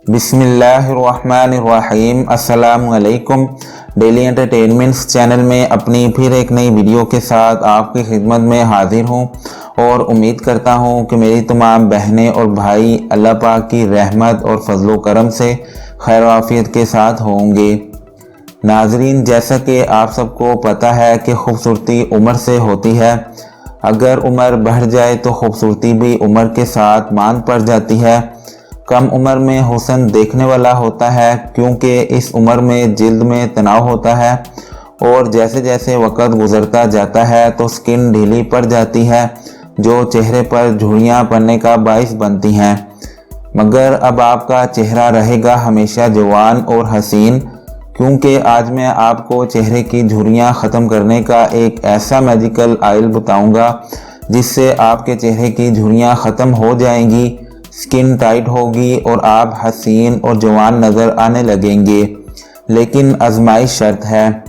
बिस्मिल्लाहिर्रहमानिर्रहीम। अस्सलामुअलैकुम। Daily entertainments channel में अपनी फिर एक नई वीडियो के साथ आपकी खिदमत में हाजिर हूँ और उम्मीद करता हूँ कि मेरी तमाम बहनें और भाई अल्लाह पाक की रहमत और फजलो करम से खैर आफियत के साथ होंगे। नाजरीन, जैसा कि आप सबको पता है कि खूबसूरती उम्र से होती है। अगर उम्र बढ़ जाए तो खूबसूरती भी उम्र के साथ मांद पड़ जाती है। कम उम्र में हुस्न देखने वाला होता है क्योंकि इस उम्र में जिल्द में तनाव होता है और जैसे जैसे वक्त गुजरता जाता है तो स्किन ढीली पड़ जाती है जो चेहरे पर झुर्रियाँ पड़ने का बाइस बनती हैं। मगर अब आपका चेहरा रहेगा हमेशा जवान और हसीन, क्योंकि आज मैं आपको चेहरे की झुर्रियाँ ख़त्म करने का एक ऐसा मैजिकल ऑयल बताऊंगा जिससे आपके चेहरे की झुर्रियाँ ख़त्म हो जाएंगी, स्किन टाइट होगी और आप हसीन और जवान नज़र आने लगेंगे। लेकिन आजमाइश शर्त है।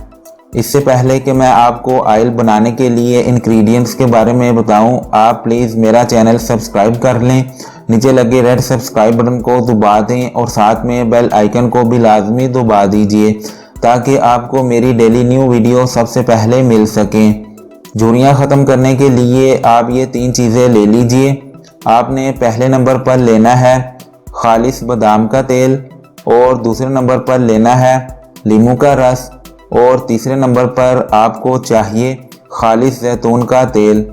इससे पहले कि मैं आपको ऑयल बनाने के लिए इंग्रेडिएंट्स के बारे में बताऊं, आप प्लीज़ मेरा चैनल सब्सक्राइब कर लें। नीचे लगे रेड सब्सक्राइब बटन को दबा दें और साथ में बेल आइकन को भी लाजमी दबा दीजिए ताकि आपको मेरी डेली न्यू वीडियो सबसे पहले मिल सकें। झुर्रियाँ ख़त्म करने के लिए आप ये 3 चीज़ें ले लीजिए। आपने पहले नंबर पर लेना है खालिस बादाम का तेल और दूसरे नंबर पर लेना है लीमू का रस और तीसरे नंबर पर आपको चाहिए खालिस जैतून का तेल।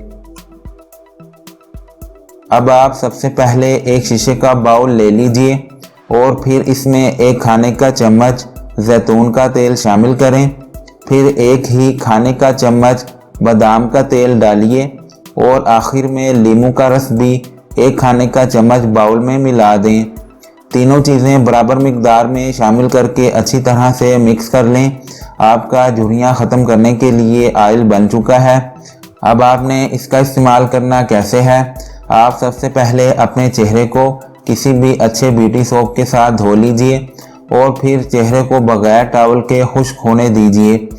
अब आप सबसे पहले एक शीशे का बाउल ले लीजिए और फिर इसमें एक खाने का चम्मच जैतून का तेल शामिल करें। फिर एक ही खाने का चम्मच बादाम का तेल डालिए और आखिर में लीमू का रस भी एक खाने का चम्मच बाउल में मिला दें। तीनों चीज़ें बराबर मिकदार में शामिल करके अच्छी तरह से मिक्स कर लें। आपका झुर्रियाँ ख़त्म करने के लिए ऑयल बन चुका है। अब आपने इसका इस्तेमाल करना कैसे है। आप सबसे पहले अपने चेहरे को किसी भी अच्छे ब्यूटी सोप के साथ धो लीजिए और फिर चेहरे को बगैर टॉवल के खुश्क होने दीजिए।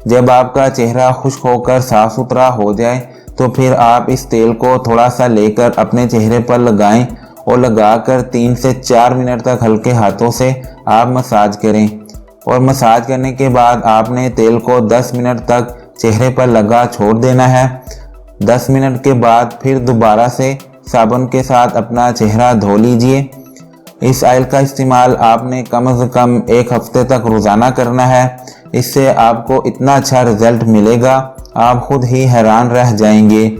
जब आपका चेहरा खुश्क होकर साफ़ सुथरा हो जाए तो फिर आप इस तेल को थोड़ा सा लेकर अपने चेहरे पर लगाएं और लगाकर 3 से 4 मिनट तक हल्के हाथों से आप मसाज करें और मसाज करने के बाद आपने तेल को 10 मिनट तक चेहरे पर लगा छोड़ देना है। 10 मिनट के बाद फिर दोबारा से साबुन के साथ अपना चेहरा धो लीजिए। इस ऑयल का इस्तेमाल आपने कम से कम 1 हफ्ते तक रोज़ाना करना है। इससे आपको इतना अच्छा रिजल्ट मिलेगा, आप खुद ही हैरान रह जाएंगे।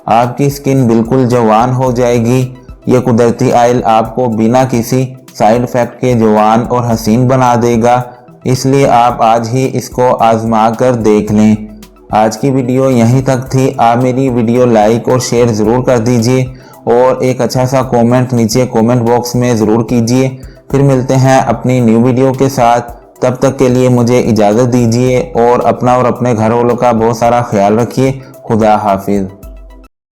आपकी स्किन बिल्कुल जवान हो जाएगी। ये कुदरती ऑयल आपको बिना किसी साइड इफ़ेक्ट के जवान और हसीन बना देगा, इसलिए आप आज ही इसको आजमा कर देख लें। आज की वीडियो यहीं तक थी। आप मेरी वीडियो लाइक और शेयर ज़रूर कर दीजिए और एक अच्छा सा कमेंट नीचे कमेंट बॉक्स में ज़रूर कीजिए। फिर मिलते हैं अपनी न्यू वीडियो के साथ। तब तक के लिए मुझे इजाज़त दीजिए और अपना और अपने घर वालों का बहुत सारा ख्याल रखिए। खुदा हाफिज़।